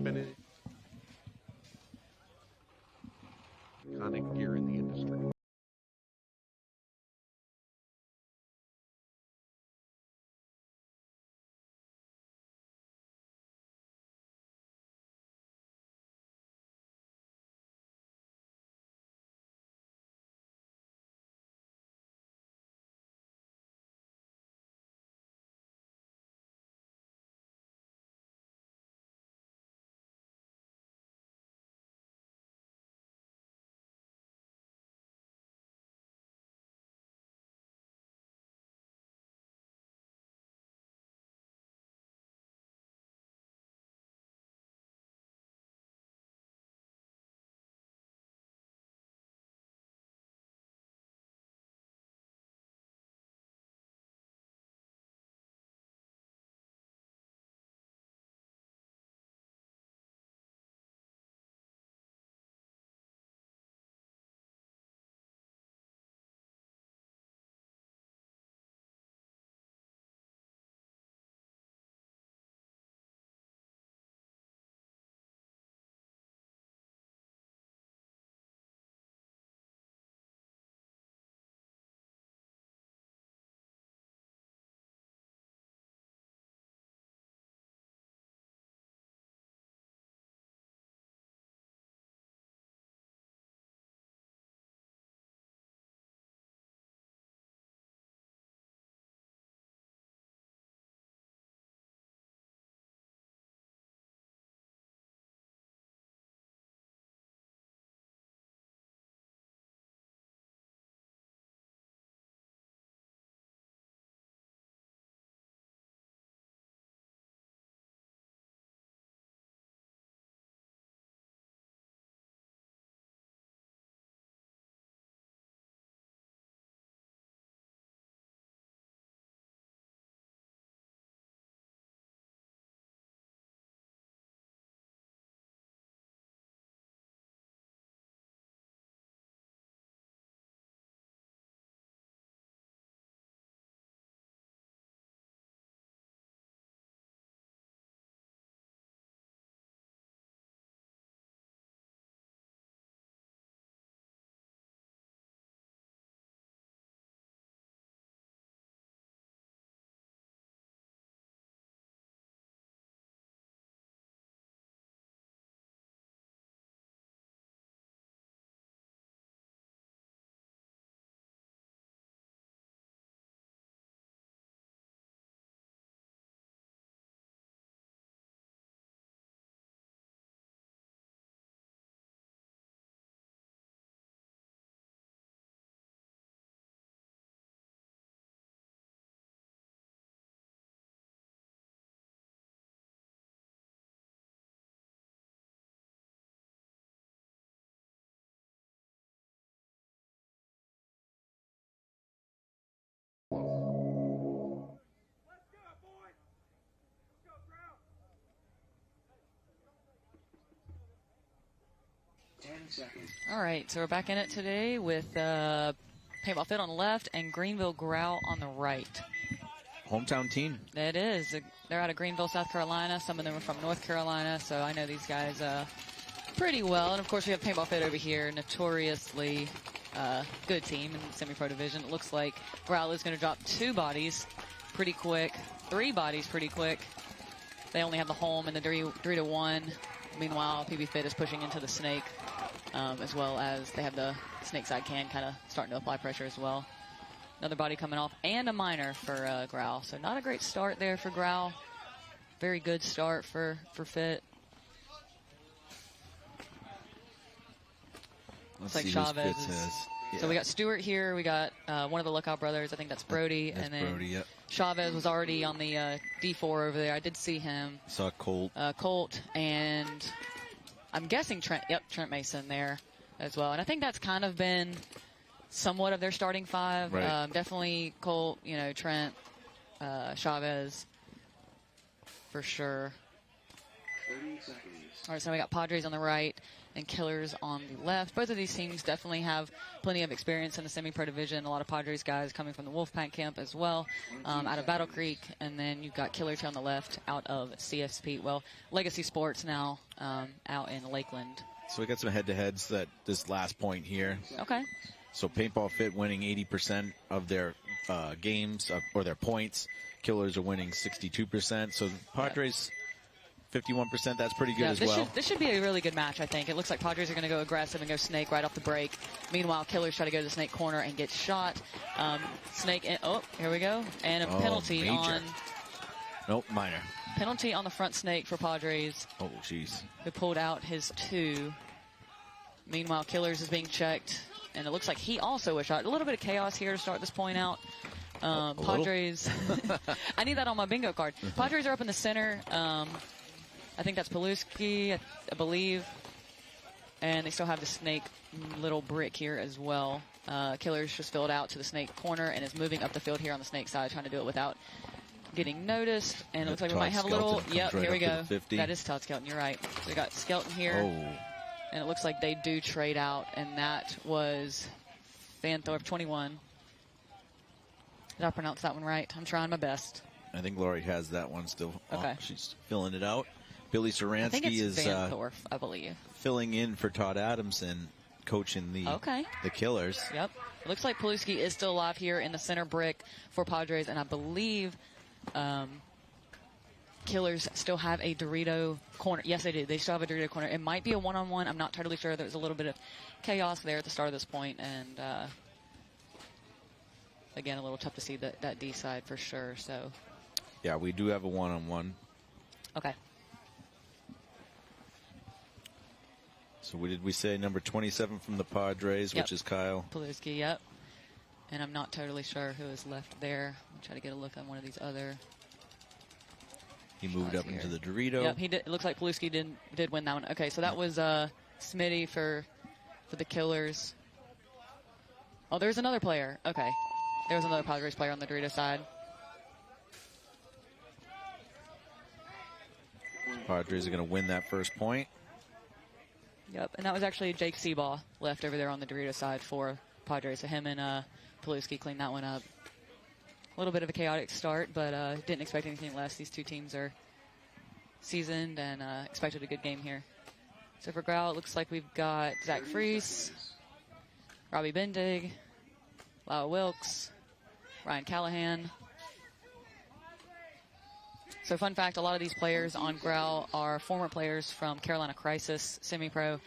I've been in iconic gear in the industry. All right, so we're back in it today with Paintball Fit on the left and Greenville Growl on the right. Hometown team. It is. They're out of Greenville, South Carolina. Some of them are from North Carolina, so I know these guys pretty well. And, of course, we have Paintball Fit over here, notoriously good team in the semi-pro division. It looks like Growl is going to drop 2 bodies pretty quick, 3 bodies pretty quick. They only have the home and the 3-1. Meanwhile, Pbfit is pushing into the snake, as well as they have the snake side can kind of starting to apply pressure as well. Another body coming off and a minor for Growl. So not a great start there for Growl. Very good start for Fit. Let's Looks see like Chavez Fitz is. Yeah. So we got Stewart here. We got one of the Lookout brothers. I think that's Brody. That's and then Brody, yep. Chavez was already on the D4 over there. I did see him. Saw Colt. Colt and I'm guessing Trent. Yep, Trent Mason there as well. And I think that's kind of been somewhat of their starting 5. Right. Definitely Colt, Trent, Chavez for sure. All right, so we got Padres on the right and Killers on the left. Both of these teams definitely have plenty of experience in the semi-pro division. A lot of Padres guys coming from the Wolfpack camp as well, out of Battle Creek. And then you've got Killers here on the left out of CSP. Well, Legacy Sports now out in Lakeland. So we got some head-to-heads that this last point here. Okay. So Pbfit winning 80% of their games or their points. Killers are winning 62%. So Padres 51%. That's pretty good as well. This should be a really good match, I think. It looks like Padres are going to go aggressive and go snake right off the break. Meanwhile, Killers try to go to the snake corner and get shot. Snake, here we go. And a penalty major. on... Nope, minor. Penalty on the front snake for Padres. Oh, jeez. Who pulled out his 2. Meanwhile, Killers is being checked. And it looks like he also was shot. A little bit of chaos here to start this point out. Padres... I need that on my bingo card. Padres are up in the center. I think that's Paluski, I believe. And they still have the snake little brick here as well. Killers just filled out to the snake corner and is moving up the field here on the snake side, trying to do it without getting noticed. And it looks like we might have a little... Yep, here we go. That is Todd Skelton, you're right. So we got Skelton here. And it looks like they do trade out. And that was Fanthorpe, 21. Did I pronounce that one right? I'm trying my best. I think Lori has that one still. Okay. She's filling it out. Billy Saransky is Fanthorpe, I believe. Filling in for Todd Adamson, coaching the Killers. Yep. It looks like Paluski is still alive here in the center brick for Padres, and I believe Killers still have a Dorito corner. Yes, they do. They still have a Dorito corner. It might be a one-on-one. I'm not totally sure. There was a little bit of chaos there at the start of this point, and again, a little tough to see that D side for sure. So, yeah, we do have a one-on-one. Okay. So what did we say? Number 27 from the Padres, which is Kyle Paluski. Yep. And I'm not totally sure who is left there. I'll try to get a look on one of these other. He moved up into the Dorito. Yep, he did. It looks like Paluski did win that one. Okay, so that was Smitty for the Killers. Oh, there's another player. Okay, there was another Padres player on the Dorito side. Padres are going to win that first point. Yep, and that was actually Jake Seabaugh left over there on the Dorito side for Padres. So him and Paluski cleaned that one up. A little bit of a chaotic start, but didn't expect anything less. These two teams are seasoned and expected a good game here. So for Growl, it looks like we've got Zach Freese, Robbie Bendig, Lyle Wilkes, Ryan Callahan. So fun fact, a lot of these players on Growl are former players from Carolina Crisis Semi-Pro.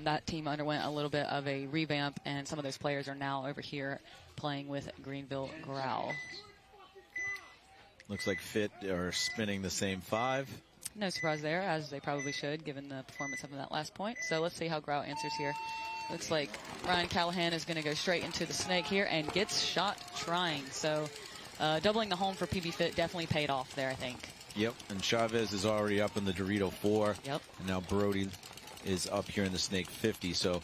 That team underwent a little bit of a revamp, and some of those players are now over here playing with Greenville Growl. Looks like Fit are spinning the same 5. No surprise there, as they probably should, given the performance of that last point. So let's see how Growl answers here. Looks like Ryan Callahan is going to go straight into the snake here and gets shot trying. So doubling the home for Pbfit definitely paid off there, I think. Yep, and Chavez is already up in the Dorito 4. Yep. And now Brody is up here in the snake 50. So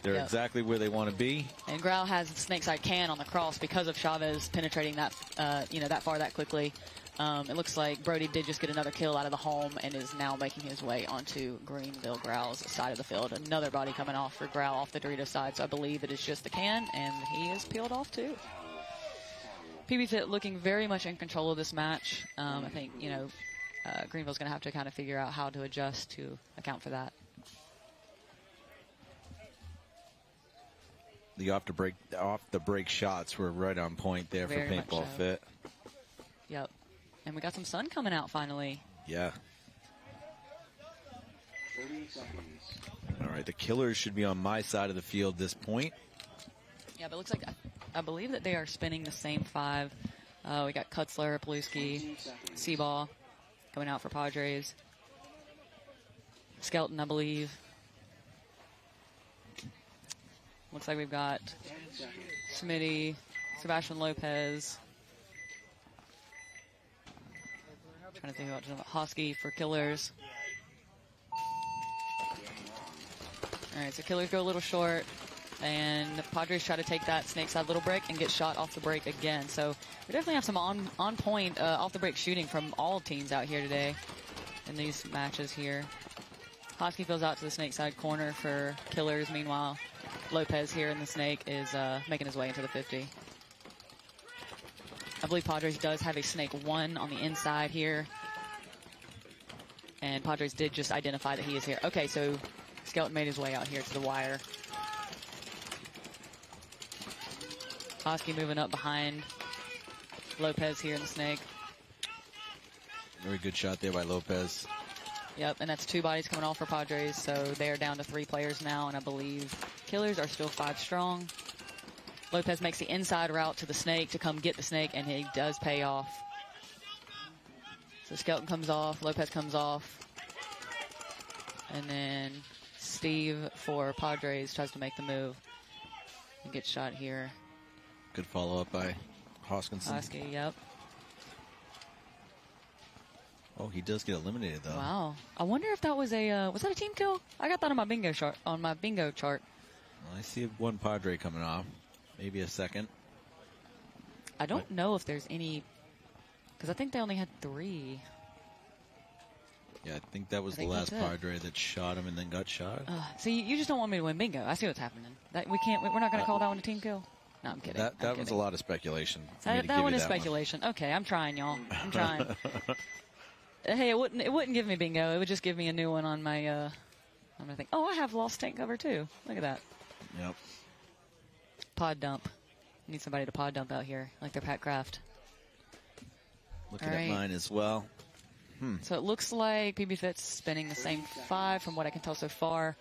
they're exactly where they want to be. And Growl has the snake side can on the cross because of Chavez penetrating that, that far that quickly. It looks like Brody did just get another kill out of the home and is now making his way onto Greenville Growl's side of the field. Another body coming off for Growl off the Dorito side. So I believe it is just the can, and he is peeled off too. Pbfit looking very much in control of this match. I think, Greenville's going to have to kind of figure out how to adjust to account for that. The off the break shots were right on point there for Pbfit. Yep. And we got some sun coming out finally. Yeah. All right, the Killers should be on my side of the field at this point. Yeah, but it looks like I believe that they are spinning the same 5. We got Kutzler, Paluski, Seabaugh coming out for Padres. Skelton, I believe. Looks like we've got Smitty, Sebastian Lopez. Trying to think about Hosky for Killers. All right, so Killers go a little short. And the Padres try to take that snake side little break and get shot off the break again. So we definitely have some on point off the break shooting from all teams out here today in these matches here. Hosky fills out to the snake side corner for Killers. Meanwhile, Lopez here in the snake is making his way into the 50. I believe Padres does have a snake 1 on the inside here. And Padres did just identify that he is here. Okay, so Skeleton made his way out here to the wire. Hosky moving up behind Lopez here in the snake. Very good shot there by Lopez. Yep, and that's 2 bodies coming off for Padres, so they're down to 3 players now, and I believe Killers are still 5 strong. Lopez makes the inside route to the snake to come get the snake, and he does pay off. So Skeleton comes off, Lopez comes off, and then Steve for Padres tries to make the move and gets shot here. Good follow-up by Hoskinson. Hosky, yep. Oh, he does get eliminated, though. Wow. I wonder if that was a team kill? I got that on my bingo chart. Well, I see 1 Padre coming off. Maybe a second. I don't know if there's any, because I think they only had 3. Yeah, I think that was the last Padre that shot him and then got shot. So you just don't want me to win bingo. I see what's happening. We're not going to call that one a team kill? No, I'm kidding. That was a lot of speculation. That one is speculation. Okay, I'm trying, y'all. I'm trying. Hey, it wouldn't give me bingo. It would just give me a new one on my, I'm going to think, oh, I have lost tank cover too. Look at that. Yep. Pod dump. Need somebody to pod dump out here, like their Pat Kraft. Looking at mine as well. So it looks like Pbfit's spinning the same 5 from what I can tell so far.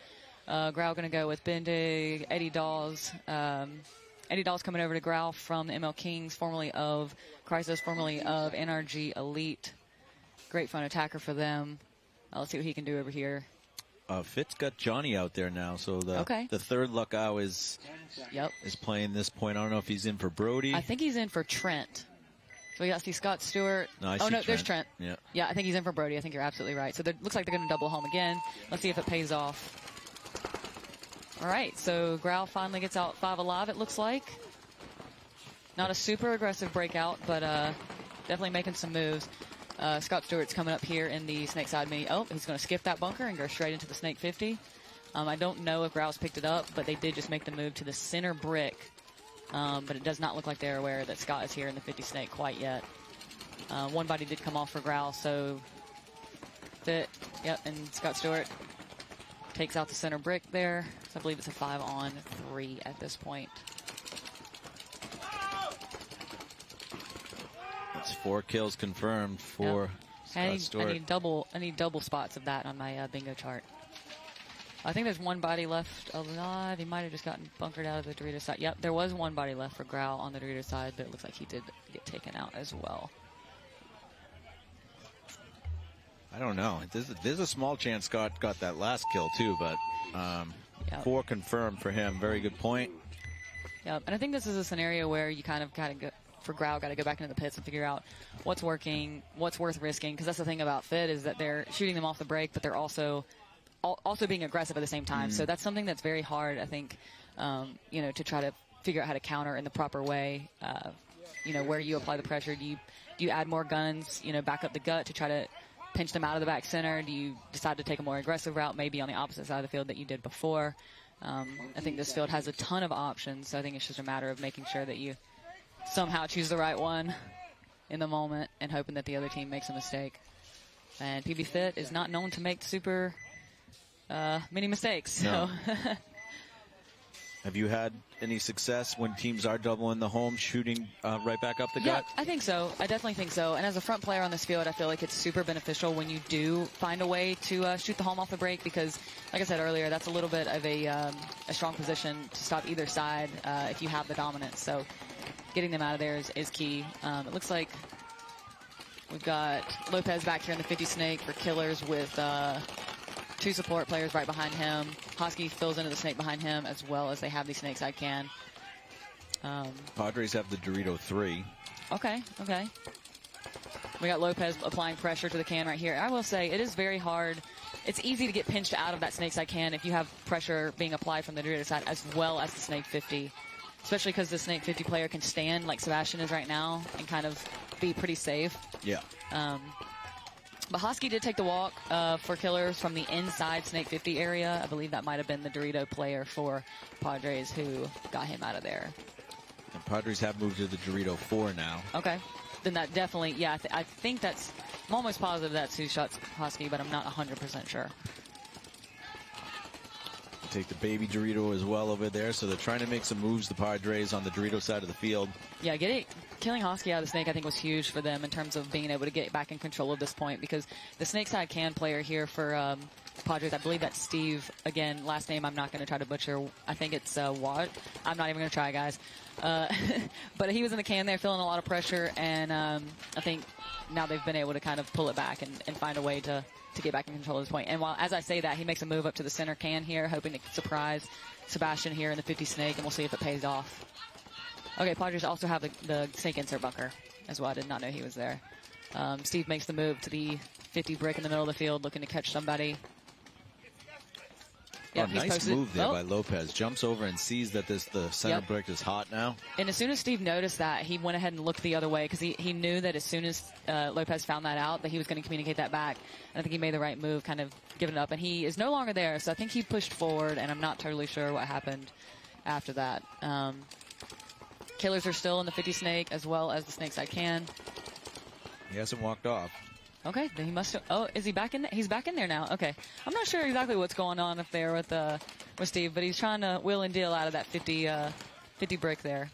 Growl going to go with Bendig, Eddie Dawes. Eddie Dawes coming over to Growl from the ML Kings, formerly of Chrysos, formerly of NRG Elite. Great fun attacker for them. Let's see what he can do over here. Fitz got Johnny out there now, so the 3rd Luckow is playing this point. I don't know if he's in for Brody. I think he's in for Trent. So we got to see Scott Stewart. There's Trent. Yeah, I think he's in for Brody. I think you're absolutely right. So it looks like they're going to double home again. Let's see if it pays off. All right, so Growl finally gets out 5 alive, it looks like. Not a super aggressive breakout, but definitely making some moves. Scott Stewart's coming up here in the snake side mini. Oh, he's going to skip that bunker and go straight into the snake 50. I don't know if Growl's picked it up, but they did just make the move to the center brick. But it does not look like they're aware that Scott is here in the 50 snake quite yet. 1 body did come off for Growl, so Fit, and Scott Stewart takes out the center brick there. So I believe it's a 5-on-3 at this point. That's 4 kills confirmed for Scott Stewart. I need double spots of that on my bingo chart. I think there's 1 body left alive. He might have just gotten bunkered out of the Dorito side. Yep, there was 1 body left for Growl on the Dorito side, but it looks like he did get taken out as well. I don't know. There's a small chance Scott got that last kill too, but 4 confirmed for him. Very good point. Yep, and I think this is a scenario where you kind of go, for Growl, got to go back into the pits and figure out what's working, what's worth risking, because that's the thing about Fit is that they're shooting them off the break, but they're also being aggressive at the same time. So that's something that's very hard, I think, to try to figure out how to counter in the proper way. Where you apply the pressure. Do you add more guns, back up the gut to try to pinch them out of the back center? Do you decide to take a more aggressive route, maybe on the opposite side of the field that you did before? I think this field has a ton of options, so I think it's just a matter of making sure that you somehow choose the right one in the moment and hoping that the other team makes a mistake. And Pbfit is not known to make super many mistakes. So. No. Have you had any success when teams are doubling the home, shooting right back up the gut? Yeah, I think so. I definitely think so. And as a front player on this field, I feel like it's super beneficial when you do find a way to shoot the home off the break because, like I said earlier, that's a little bit of a strong position to stop either side if you have the dominance. So getting them out of there is key. It looks like we've got Lopez back here in the 50 snake for Killers with 2 support players right behind him. Hosky fills into the snake behind him as well as they have these snakes side can. Padres have the Dorito 3. Okay. We got Lopez applying pressure to the can right here. I will say it is very hard. It's easy to get pinched out of that snake side can if you have pressure being applied from the Dorito side as well as the snake 50. Especially because the snake 50 player can stand like Sebastian is right now and kind of be pretty safe. Yeah. But Hosky did take the walk for Killers from the inside Snake 50 area. I believe that might have been the Dorito player for Padres who got him out of there. And Padres have moved to the Dorito 4 now. Okay. Then that definitely, yeah, I think that's, I'm almost positive that's who shot Hosky, but I'm not 100% sure. Take the baby Dorito as well over there. So they're trying to make some moves, the Padres, on the Dorito side of the field. Yeah, killing Hosky out of the Snake, I think, was huge for them in terms of being able to get back in control at this point, because the Snake side can player here for Padres, I believe that's Steve. Again, last name I'm not going to try to butcher. I think it's Watt. I'm not even going to try, guys. But he was in the can there, feeling a lot of pressure, and I think now they've been able to kind of pull it back and find a way to get back in control at this point. And while, as I say that, he makes a move up to the center can here, hoping to surprise Sebastian here in the 50 Snake, and we'll see if it pays off. Okay, Padres also have the Snake insert bunker as well. I did not know he was there. Steve makes the move to the 50 brick in the middle of the field, looking to catch somebody. Yep, nice move there by Lopez. Jumps over and sees that the center brick is hot now. And as soon as Steve noticed that, he went ahead and looked the other way, because he knew that as soon as Lopez found that out, that he was going to communicate that back. And I think he made the right move, kind of giving it up. And he is no longer there, so I think he pushed forward, and I'm not totally sure what happened after that. Killers are still in the 50 Snake, as well as the Snake side can. He hasn't walked off. Okay, then he must have. Oh, is he back in there? He's back in there now. Okay. I'm not sure exactly what's going on up there with Steve, but he's trying to wheel and deal out of that 50 brick there.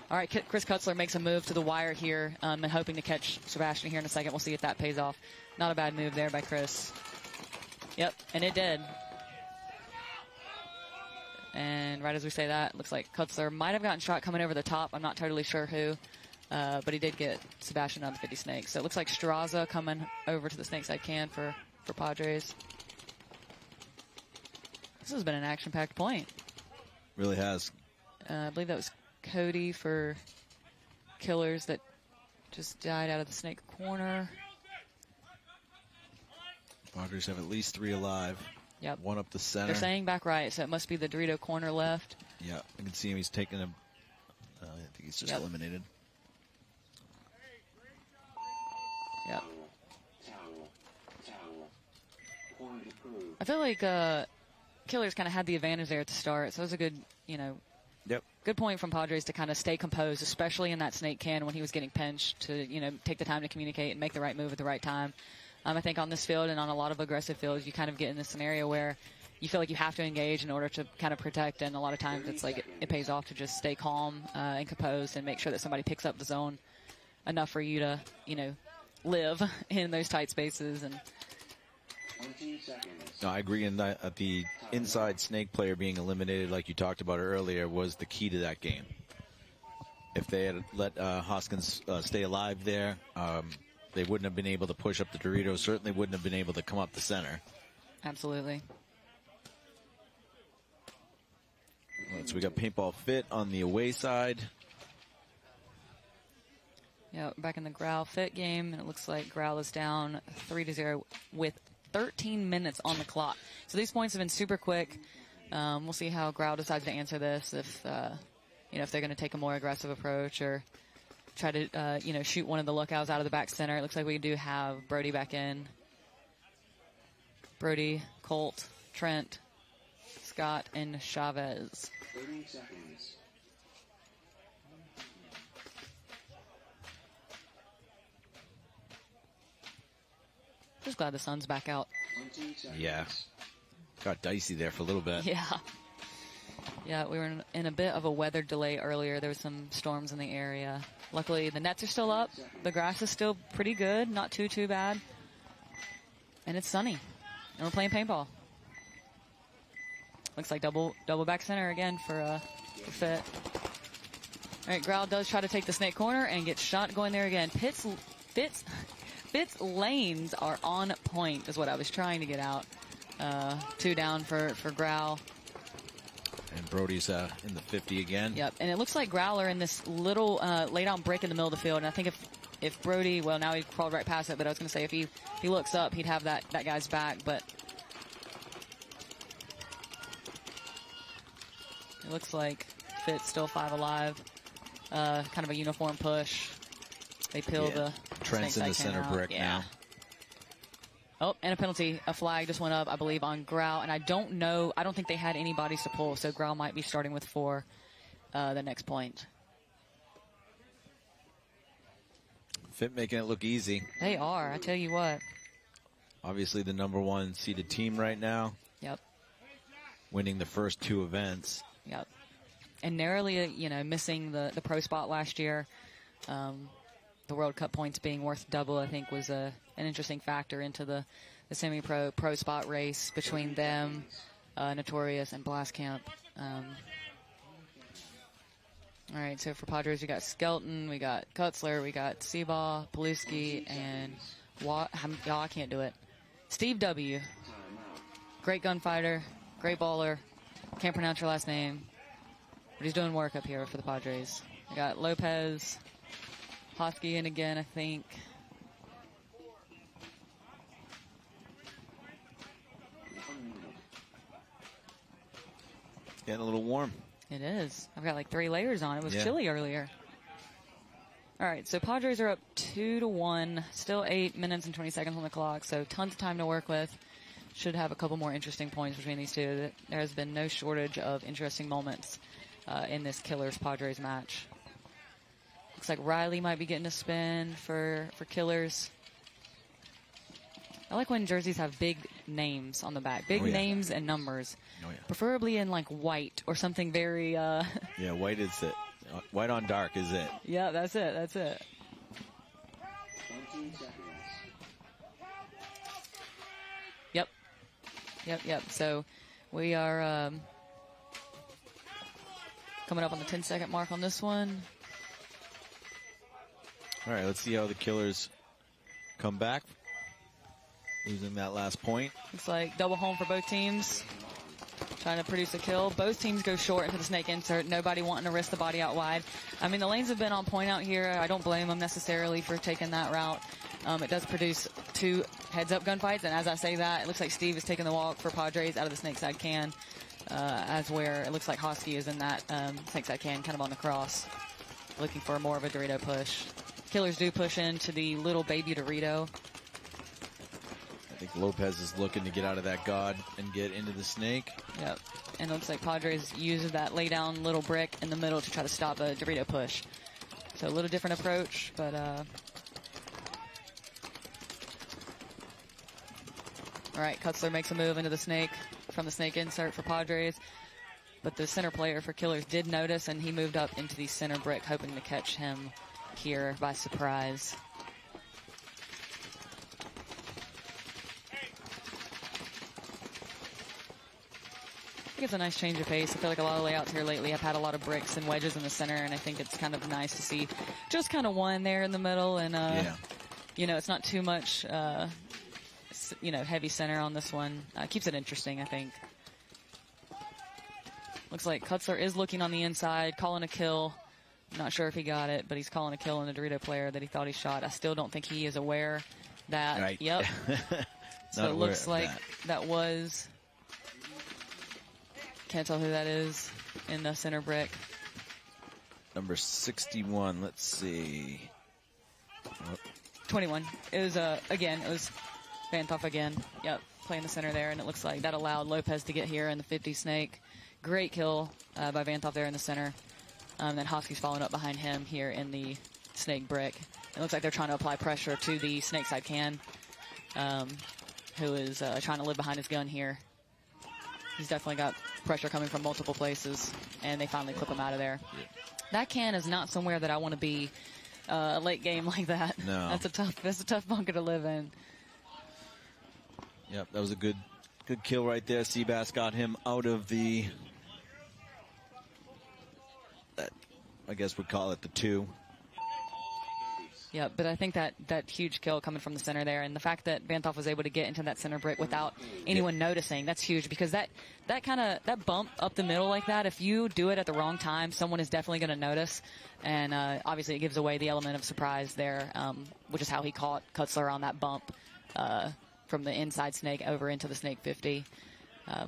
All right, Chris Kutzler makes a move to the wire here, and hoping to catch Sebastian here in a second. We'll see if that pays off. Not a bad move there by Chris. Yep, and it did. And right as we say that, looks like Kutzler might have gotten shot coming over the top. I'm not totally sure who. But he did get Sebastian on the 50 Snake. So it looks like Straza coming over to the Snake side can for Padres. This has been an action-packed point. Really has. I believe that was Cody for Killers that just died out of the Snake corner. Padres have at least 3 alive. Yep. One up the center. They're saying back right, so it must be the Dorito corner left. Yeah, I can see him. He's taking a. I think he's just eliminated. Yep. I feel like Killers kind of had the advantage there at the start, so it was a good, good point from Padres to kind of stay composed, especially in that Snake can when he was getting pinched, to take the time to communicate and make the right move at the right time. I think on this field and on a lot of aggressive fields, you kind of get in this scenario where you feel like you have to engage in order to kind of protect, and a lot of times it's like it pays off to just stay calm and composed and make sure that somebody picks up the zone enough for you to, live in those tight spaces. And no, I agree. In that the inside Snake player being eliminated, like you talked about earlier, was the key to that game. If they had let Hoskins stay alive there, they wouldn't have been able to push up the Doritos. Certainly wouldn't have been able to come up the center. Absolutely. Right, so we got Paintball Fit on the away side. Yeah, back in the Growl Fit game, and it looks like Growl is down 3-0 with 13 minutes on the clock. So these points have been super quick. We'll see how Growl decides to answer this, if if they're going to take a more aggressive approach or try to shoot one of the lookouts out of the back center. It looks like we do have Brody back in. Brody, Colt, Trent, Scott, and Chavez. 30 seconds. Just glad the sun's back out. Yeah. Got dicey there for a little bit. Yeah. Yeah, we were in a bit of a weather delay earlier. There were some storms in the area. Luckily, the nets are still up. The grass is still pretty good. Not too bad. And it's sunny. And we're playing paintball. Looks like double back center again for Fit. All right, Growl does try to take the Snake corner and gets shot going there again. Fitz lanes are on point is what I was trying to get out. 2 down for Growl. And Brody's in the 50 again. Yep, and it looks like Growler in this little lay-down brick in the middle of the field. And I think if Brody, well, now he crawled right past it, but I was going to say if he looks up, he'd have that guy's back. But it looks like Fitz still 5 alive. Kind of a uniform push. They peel the Trent's in the center brick now. Oh, and a penalty. A flag just went up, I believe, on Growl. And I don't think they had any bodies to pull, so Growl might be starting with 4 the next point. Fit making it look easy. They are, I tell you what. Obviously the #1 seeded team right now. Yep. Winning the first 2 events. Yep. And narrowly, missing the pro spot last year. The World Cup points being worth double, I think, was an interesting factor into the semi-pro pro spot race between them, Notorious, and Blastcamp. All right, so for Padres, we got Skelton, we got Kutzler, we got Seabaugh, Paluski, and I can't do it. Steve W. Great gunfighter, great baller. Can't pronounce your last name, but he's doing work up here for the Padres. We got Lopez, Hosky in again, I think. Getting a little warm. It is. I've got like 3 layers on. It was chilly earlier. All right, so Padres are up 2-1. Still 8 minutes and 20 seconds on the clock, so tons of time to work with. Should have a couple more interesting points between these two. There has been no shortage of interesting moments in this Killers-Padres match. Looks like Riley might be getting a spin for Killers. I like when jerseys have big names on the back. Big names and numbers. Oh, yeah. Preferably in like white or something very... Yeah, white is it. White on dark is it. Yeah, that's it. That's it. Yep. So we are coming up on the 10-second mark on this one. All right, let's see how the Killers come back. Losing that last point. Looks like double home for both teams. Trying to produce a kill. Both teams go short into the snake insert. Nobody wanting to risk the body out wide. I mean, the lanes have been on point out here. I don't blame them necessarily for taking that route. It does produce 2 heads-up gunfights, and as I say that, it looks like Steve is taking the walk for Padres out of the snake side can, as where it looks like Hosky is in that snake side can, kind of on the cross, looking for more of a Dorito push. Killers do push into the little baby Dorito. I think Lopez is looking to get out of that god and get into the snake. Yep. And it looks like Padres uses that lay down little brick in the middle to try to stop a Dorito push. So a little different approach, but all right, Kutzler makes a move into the snake from the snake insert for Padres. But the center player for Killers did notice, and he moved up into the center brick, hoping to catch him here by surprise. I think it's a nice change of pace. I feel like a lot of layouts here lately have had a lot of bricks and wedges in the center, and I think it's kind of nice to see just kind of one there in the middle. And, it's not too much, heavy center on this one. Keeps it interesting, I think. Looks like Kutzler is looking on the inside, calling a kill. Not sure if he got it, but he's calling a kill on the Dorito player that he thought he shot. I still don't think he is aware that. Right. Yep. So it looks like that was... Can't tell who that is in the center brick. Number 61, let's see. 21. It was, again, it was Vanthoff again. Yep, playing the center there, and it looks like that allowed Lopez to get here in the 50 snake. Great kill by Vanthoff there in the center. Then Hosky's following up behind him here in the snake brick. It looks like they're trying to apply pressure to the snake side can, who is trying to live behind his gun here. He's definitely got pressure coming from multiple places, and they finally clip him out of there. Yeah. That can is not somewhere that I want to be late game like that. No. That's a tough bunker to live in. Yep, that was a good kill right there. Seabass got him out of the, I guess we'd call it the 2. Yeah, but I think that huge kill coming from the center there, and the fact that Vanthoff was able to get into that center brick without anyone noticing, that's huge, because that bump up the middle like that, if you do it at the wrong time, someone is definitely going to notice, and obviously it gives away the element of surprise there, which is how he caught Kutzler on that bump from the inside snake over into the snake 50.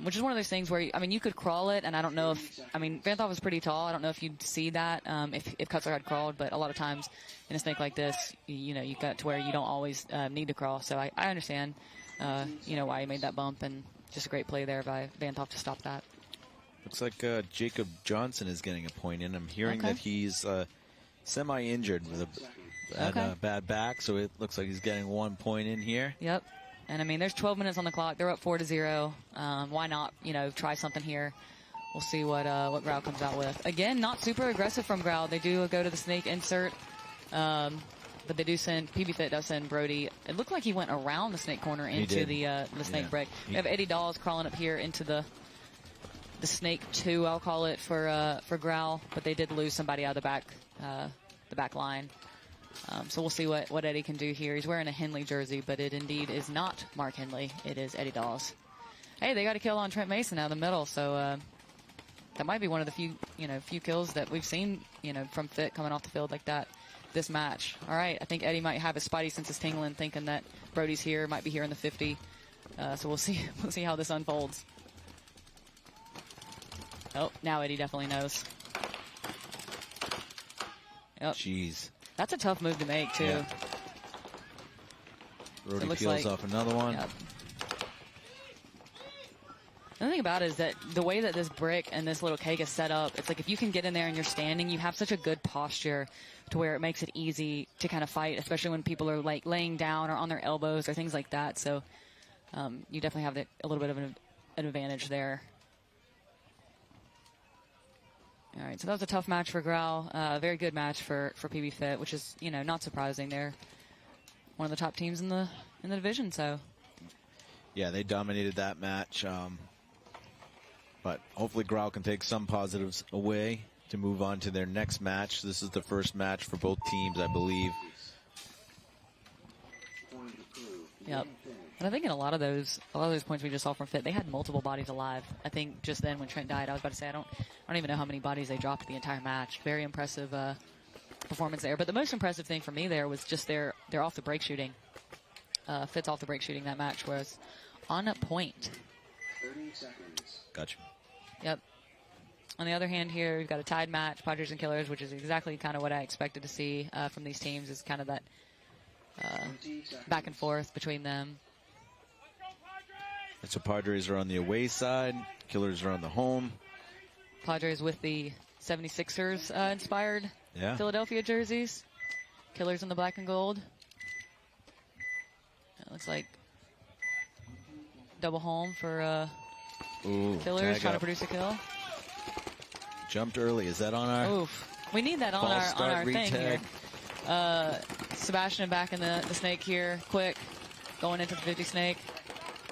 Which is one of those things where, you could crawl it, and I don't know if, Vanthoff was pretty tall. I don't know if you'd see that if Kutzler had crawled, but a lot of times in a snake like this, you got to where you don't always need to crawl. So I understand. you know, why he made that bump, and just a great play there by Van Toff to stop that. Looks like Jacob Johnson is getting a point in. I'm hearing Okay. that he's semi-injured with a bad back, so it looks like he's getting 1 point in here. Yep. And I mean, there's 12 minutes on the clock. They're up 4-0. Why not, you know, try something here? We'll see what Growl comes out with. Again, not super aggressive from Growl. They do go to the snake insert, but they do send, Pbfit does send Brody. It looked like he went around the snake corner into the snake brick. We have Eddie Dawes crawling up here into the snake 2, I'll call it, for Growl, but they did lose somebody out of the back line. So we'll see what Eddie can do here. He's wearing a Henley jersey, but it indeed is not Mark Henley. It is Eddie Dawes. Hey, they got a kill on Trent Mason out of the middle, so that might be one of the few kills that we've seen, you know, from Fit coming off the field like that this match. All right, I think Eddie might have his spidey senses tingling, thinking that Brody's here, might be here in the 50. So we'll see how this unfolds. Oh, now Eddie definitely knows. Yep. Jeez. That's a tough move to make, too. Yeah. Brody peels off another one. Yep. The thing about it is that the way that this brick and this little keg is set up, it's like if you can get in there and you're standing, you have such a good posture to where it makes it easy to kind of fight, especially when people are like laying down or on their elbows or things like that. So you definitely have a little bit of an advantage there. All right, so that was a tough match for Growl. Very good match for Pbfit, which is, you know, not surprising. They're one of the top teams in the division. So yeah, they dominated that match. But hopefully Growl can take some positives away to move on to their next match. This is the first match for both teams, I believe. Yep. And I think in a lot of those points we just saw from Fit, they had multiple bodies alive. I think just then when Trent died, I was about to say I don't even know how many bodies they dropped the entire match. Very impressive performance there. But the most impressive thing for me there was just their off the break shooting. Fit's off the break shooting that match was on a point. 30 seconds. Gotcha. Yep. On the other hand here, we've got a tied match, Padres and Killers, which is exactly kind of what I expected to see from these teams, is kind of that back and forth between them. So Padres are on the away side. Killers are on the home. Padres with the 76ers inspired Philadelphia jerseys. Killers in the black and gold. It looks like double home for Killers trying to produce a kill. Jumped early. Is that on our? Oof. We need that on our thing here. Sebastian back in the snake here, quick, going into the 50 snake.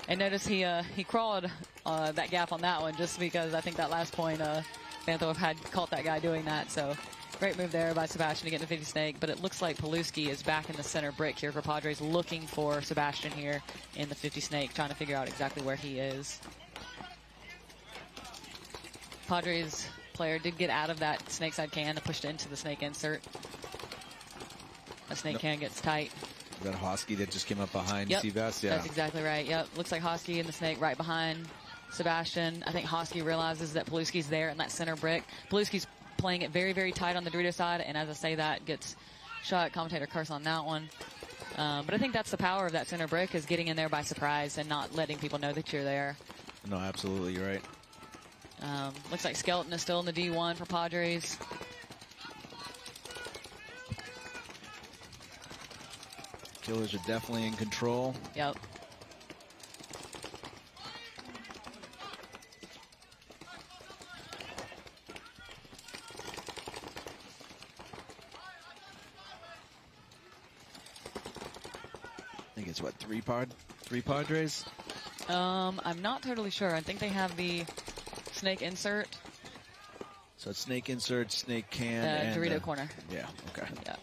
And notice he crawled that gap on that one just because I think that last point Van Thorpe had caught that guy doing that. So great move there by Sebastian to get the 50 snake. But it looks like Paluski is back in the center brick here for Padres, looking for Sebastian here in the 50 snake, trying to figure out exactly where he is. Padres player did get out of that snake side can and pushed into the snake insert. The snake can gets tight. Is that Hosky that just came up behind Seabass? Yeah, that's exactly right. Yep, looks like Hosky and the snake right behind Sebastian. I think Hosky realizes that Paluski's there in that center brick. Paluski's playing it very, very tight on the Dorito side, and as I say that, gets shot. Commentator curse on that one. But I think that's the power of that center brick, is getting in there by surprise and not letting people know that you're there. No, absolutely, you're right. Looks like Skelton is still in the D1 for Padres. Killers are definitely in control. Yep. I think it's what, three Padres? I'm not totally sure. I think they have the snake insert. So it's snake insert, snake can, and Dorito corner. Yeah, okay. Yeah.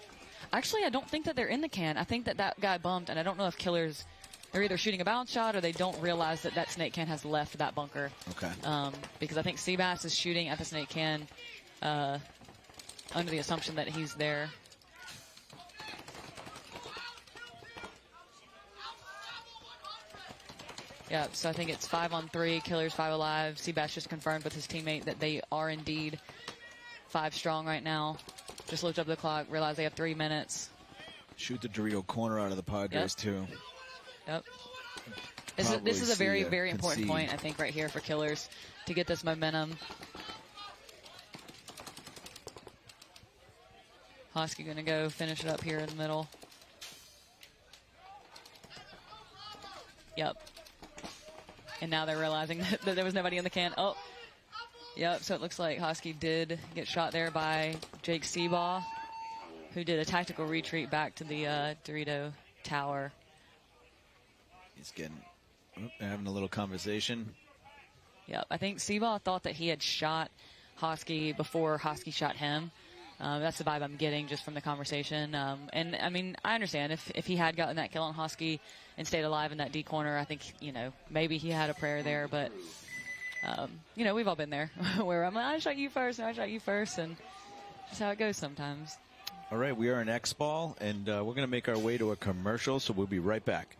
Actually, I don't think that they're in the can. I think that guy bumped, and I don't know if Killers are either shooting a bounce shot or they don't realize that snake can has left that bunker. Okay. Because I think Seabass is shooting at the snake can under the assumption that he's there. Yeah, so I think it's 5-on-3, Killers 5 alive. Seabass just confirmed with his teammate that they are indeed 5 strong right now. Just looked up the clock, realized they have 3 minutes. Shoot the Dorito corner out of the Padres, too. Yep. This is a very, see, very important concede. point, I think, right here for Killers to get this momentum. Hosky going to go finish it up here in the middle. Yep. And now they're realizing that there was nobody in the can. Oh, yep. So it looks like Hosky did get shot there by Jake Seabaugh, who did a tactical retreat back to the Dorito Tower. He's having a little conversation. Yep. I think Seabaugh thought that he had shot Hosky before Hosky shot him. That's the vibe I'm getting just from the conversation. And, I mean, I understand if he had gotten that kill on Hosky and stayed alive in that D corner, I think, you know, maybe he had a prayer there. But, you know, we've all been there where I'm like, I shot you first, and I shot you first. And that's how it goes sometimes. All right, we are in X-Ball, and we're going to make our way to a commercial, so we'll be right back.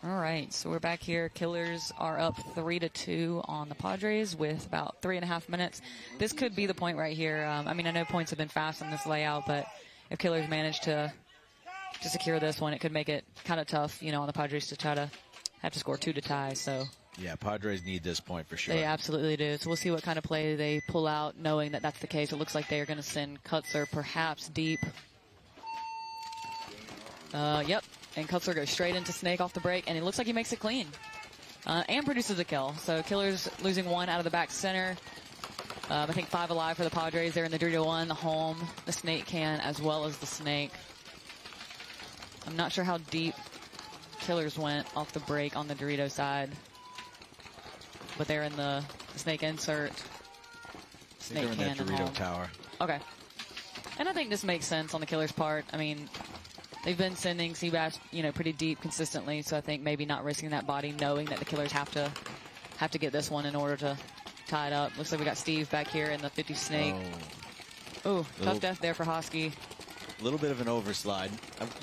All right, so we're back here. Killers are up 3-2 on the Padres with about 3.5 minutes. This could be the point right here. I mean, I know points have been fast on this layout, but if Killers manage to secure this one, it could make it kind of tough, you know, on the Padres to try to have to score 2 to tie. So yeah, Padres need this point for sure. they absolutely do. So we'll see what kind of play they pull out, knowing that that's the case. It looks like they are going to send Kutzler perhaps deep. Yep. And Kutzler goes straight into Snake off the break, and it looks like he makes it clean. And produces a kill. So Killers losing 1 out of the back center. I think 5 alive for the Padres. They're in the Dorito 1, the home, the Snake can, as well as the Snake. I'm not sure how deep Killers went off the break on the Dorito side. But they're in the Snake insert. Snake can in that Dorito home. Tower. Okay. And I think this makes sense on the Killers' part. I mean, they've been sending Seabass, you know, pretty deep consistently, so I think maybe not risking that body, knowing that the Killers have to get this one in order to tie it up. Looks like we got Steve back here in the 50 Snake. Oh, tough death there for Hosky. A little bit of an overslide.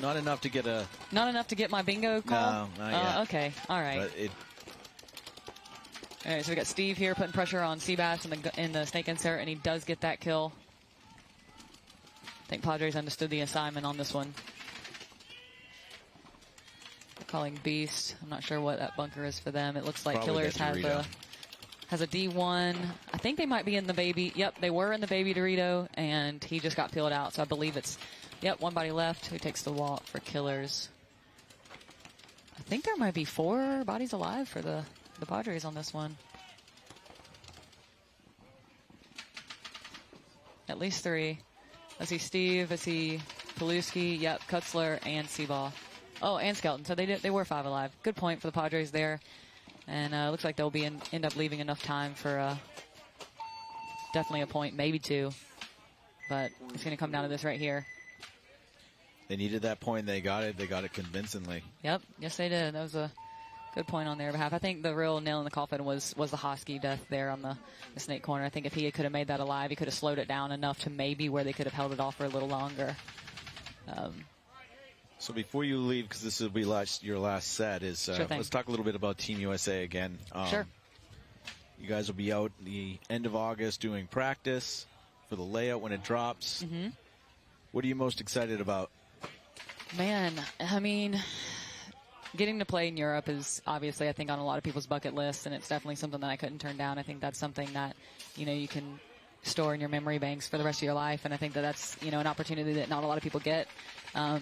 Not enough to get a... Not enough to get my bingo call? No, not yet. Okay, all right. But all right, so we got Steve here putting pressure on Seabass in the Snake insert, and he does get that kill. I think Padres understood the assignment on this one. Calling Beast. I'm not sure what that bunker is for them. It looks like probably Killers has a D1. I think they might be in the baby. Yep, they were in the baby Dorito, and he just got peeled out. So I believe it's, yep, 1 body left. Who takes the walk for Killers? I think there might be 4 bodies alive for the Padres on this one. At least 3. I see Steve. I see Paluski. Yep, Kutzler and Seabaugh. Oh, and Skelton. So they were 5 alive. Good point for the Padres there. And looks like they'll be end up leaving enough time for definitely a point, maybe 2. But it's going to come down to this right here. they needed that point. They got it. They got it convincingly. Yep. Yes, they did. That was a good point on their behalf. I think the real nail in the coffin was the Hosky death there on the Snake corner. I think if he could have made that alive, he could have slowed it down enough to maybe where they could have held it off for a little longer. So before you leave, because this will be your last set, Sure let's talk a little bit about Team USA again. Sure. You guys will be out the end of August doing practice for for the layout when it drops. Mm-hmm. What are you most excited about? Man, I mean, getting to play in Europe is obviously, I think, on a lot of people's bucket list, and it's definitely something that I couldn't turn down. I think that's something that, you can store in your memory banks for the rest of your life, and I think that that's, an opportunity that not a lot of people get.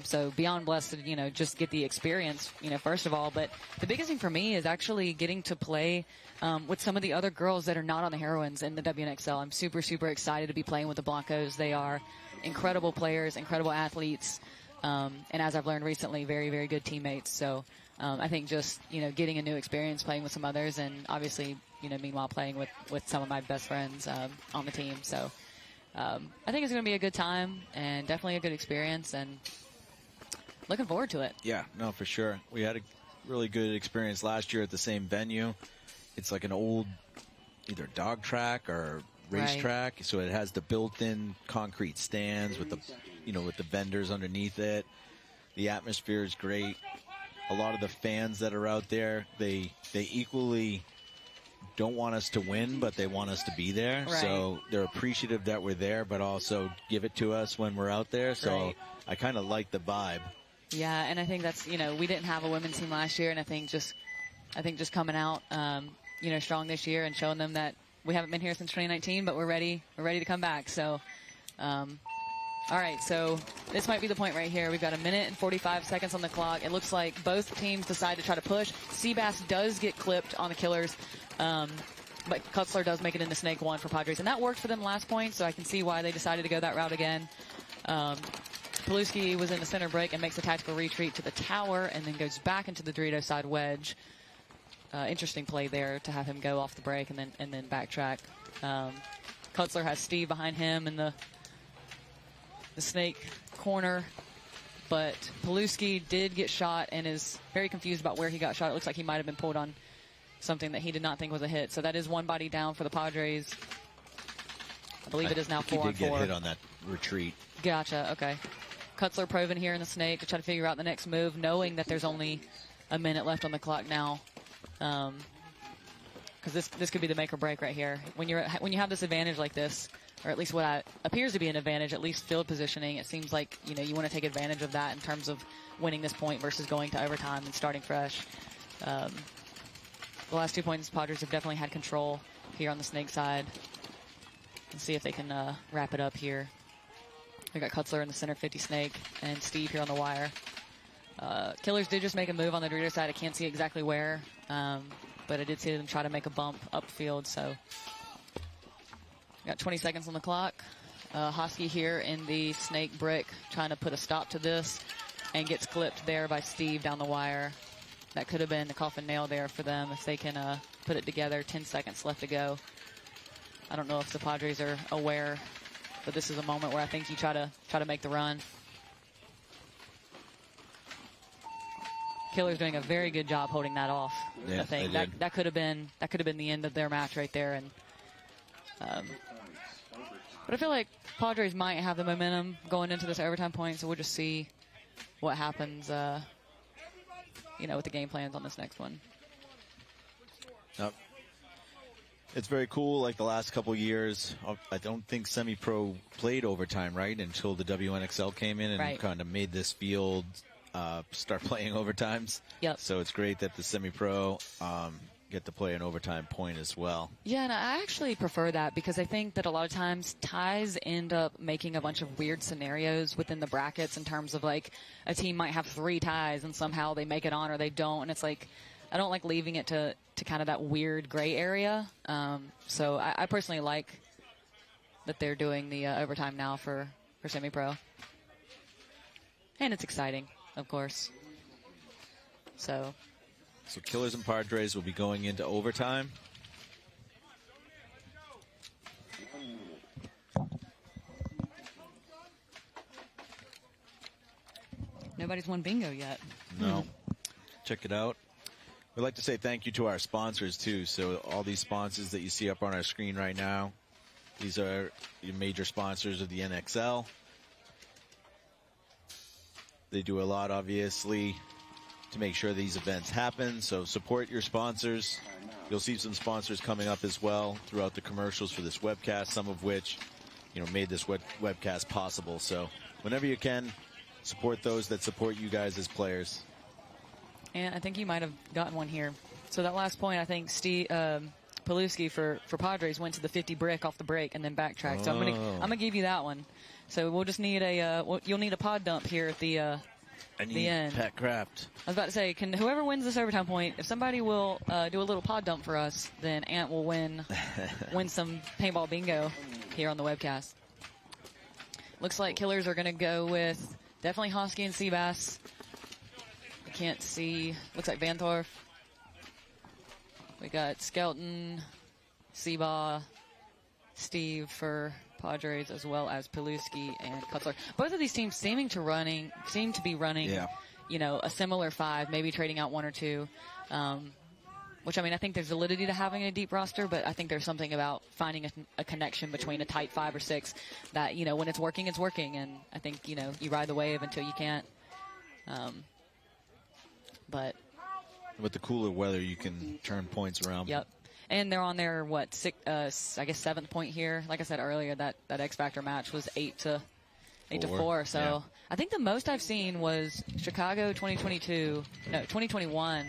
So beyond blessed to, just get the experience, first of all. But the biggest thing for me is actually getting to play with some of the other girls that are not on the Heroines in the WNXL. I'm super, super excited to be playing with the Blancos. They are incredible players, incredible athletes, and as I've learned recently, very, very good teammates. So I think just, getting a new experience playing with some others, and obviously, meanwhile playing with some of my best friends on the team. So I think it's going to be a good time and definitely a good experience, and looking forward to it. Yeah, no, for sure. We had a really good experience last year at the same venue. It's like an old either dog track or racetrack, so it has the built-in concrete stands with the, with the vendors underneath it. The atmosphere is great. A lot of the fans that are out there, they equally don't want us to win, but they want us to be there. Right. So they're appreciative that we're there, but also give it to us when we're out there. So Right. I kind of like the vibe. Yeah, and I think that's, we didn't have a women's team last year, and I think just coming out, strong this year and showing them that we haven't been here since 2019, but we're ready to come back. So, all right, so this might be the point right here. We've got 1 minute and 45 seconds on the clock. It looks like both teams decide to try to push. Seabass does get clipped on the Killers, but Kutzler does make it into Snake 1 for Padres, and that worked for them last point, so I can see why they decided to go that route again. Paluski was in the center break and makes a tactical retreat to the tower and then goes back into the Dorito side wedge. Interesting play there to have him go off the break and then backtrack. Kutzler has Steve behind him in the Snake corner, but Paluski did get shot and is very confused about where he got shot. It looks like he might have been pulled on something that he did not think was a hit. So that is one body down for the Padres. I believe it is now 4-on-4. He did get hit on that retreat. Gotcha. Okay. Kutzler Proven here in the Snake to try to figure out the next move, knowing that there's only 1 minute left on the clock now. Because this could be the make or break right here. When you have this advantage like this, or at least what appears to be an advantage, at least field positioning, it seems like you want to take advantage of that in terms of winning this point versus going to overtime and starting fresh. The last 2 points, Padres have definitely had control here on the Snake side. Let's see if they can wrap it up here. We got Kutzler in the center 50 Snake and Steve here on the wire. Killers did just make a move on the Dorito side. I can't see exactly where, but I did see them try to make a bump upfield. So got 20 seconds on the clock. Hosky here in the Snake brick trying to put a stop to this and gets clipped there by Steve down the wire. That could have been the coffin nail there for them if they can put it together. 10 seconds left to go. I don't know if the Padres are aware, but this is a moment where I think you try to make the run. Killer's doing a very good job holding that off. Yeah, I think that could have been the end of their match right there. And but I feel like Padres might have the momentum going into this overtime point, so we'll just see what happens. With the game plans on this next one. It's very cool. Like the last couple years, I don't think semi-pro played overtime, right? Until the WNXL came in and kind of made this field start playing overtimes. Yep. So it's great that the semi-pro get to play an overtime point as well. Yeah, and I actually prefer that because I think that a lot of times ties end up making a bunch of weird scenarios within the brackets in terms of like a team might have 3 ties and somehow they make it on or they don't. And it's like, I don't like leaving it to kind of that weird gray area. So I personally like that they're doing the overtime now for semi-pro. And it's exciting, of course. So Killers and Padres will be going into overtime. Nobody's won bingo yet. No. Check it out. We'd like to say thank you to our sponsors, too. So all these sponsors that you see up on our screen right now, these are the major sponsors of the NXL. They do a lot, obviously, to make sure these events happen. So support your sponsors. You'll see some sponsors coming up as well throughout the commercials for this webcast, some of which made this webcast possible. So whenever you can, support those that support you guys as players. And I think you might have gotten one here. So that last point, I think Steve Paluski for Padres went to the 50 brick off the break and then backtracked. So I'm gonna give you that one. So we'll just need you'll need a pod dump here at the end. Pat Kraft. I was about to say, can whoever wins this overtime point, if somebody will do a little pod dump for us, then Ant will win some paintball bingo here on the webcast. Looks like Killers are gonna go with definitely Hosky and Seabass. I can't see. Looks like Van Thorf. We got Skelton, Seabaugh, Steve for Padres, as well as Paluski and Cutler. Both of these teams seem to be running, a similar 5, maybe trading out 1 or 2. Which, I mean, I think there's validity to having a deep roster, but I think there's something about finding a connection between a tight 5 or 6 that, when it's working, it's working. And I think, you ride the wave until you can't. But with the cooler weather, you can turn points around. Yep. And they're on their, I guess 7th point here. Like I said earlier, that X Factor match was 8 to 4. So yeah. I think the most I've seen was Chicago 2021.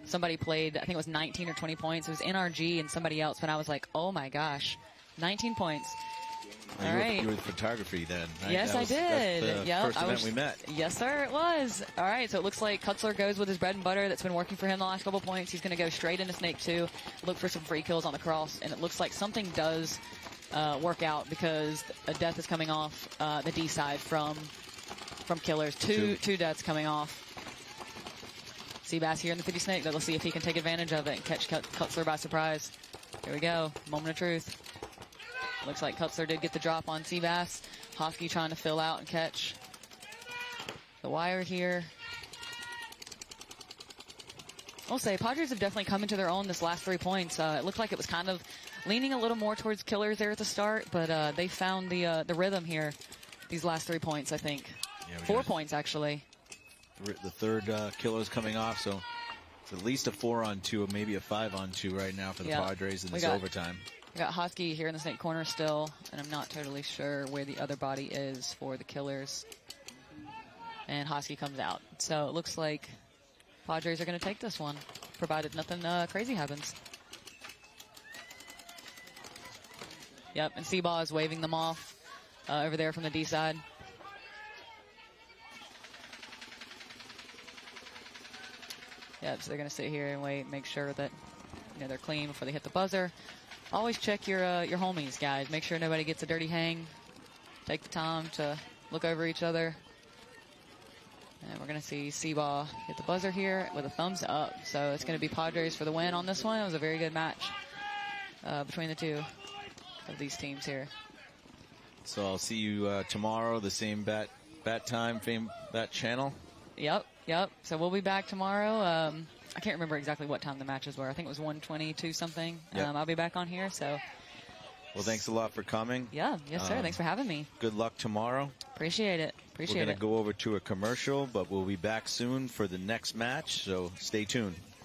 Somebody played, I think it was 19 or 20 points. It was NRG and somebody else, but I was like, oh my gosh, 19 points. All right. You were in photography then, right? Yes, I did. That's the first event we met. Yes, sir, it was. All right, so it looks like Kutzler goes with his bread and butter that's been working for him the last couple points. He's going to go straight into Snake 2, look for some free kills on the cross, and it looks like something does work out because a death is coming off the D side from Killers. Two deaths coming off. Seabass here in the 50 Snake. Let's see if he can take advantage of it and catch Kutzler by surprise. Here we go. Moment of truth. Looks like Kutzler did get the drop on Seabass. Hosky trying to fill out and catch the wire here. I'll say Padres have definitely come into their own this last 3 points. It looked like it was kind of leaning a little more towards Killers there at the start, but they found the rhythm here these last 3 points, I think. Yeah, 4 points, actually. The third Killers coming off, so it's at least a 4-on-2 or maybe a 5-on-2 right now for the Padres in this overtime. We got Hosky here in the Snake corner still, and I'm not totally sure where the other body is for the Killers. And Hosky comes out. So it looks like Padres are going to take this one, provided nothing crazy happens. Yep, and Seabaugh is waving them off over there from the D side. Yep, so they're going to sit here and wait, make sure that they're clean before they hit the buzzer. Always check your homies, guys. Make sure nobody gets a dirty hang. Take the time to look over each other. And we're going to see Seabaugh hit the buzzer here with a thumbs up. So it's going to be Padres for the win on this one. It was a very good match between the two of these teams here. So I'll see you tomorrow, the same bat time, bat channel. Yep. So we'll be back tomorrow. I can't remember exactly what time the matches were. I think it was 1:22 something. Yep. I'll be back on here. So. Well, thanks a lot for coming. Yeah. Yes, sir. Thanks for having me. Good luck tomorrow. Appreciate it. We're going to go over to a commercial, but we'll be back soon for the next match. So stay tuned.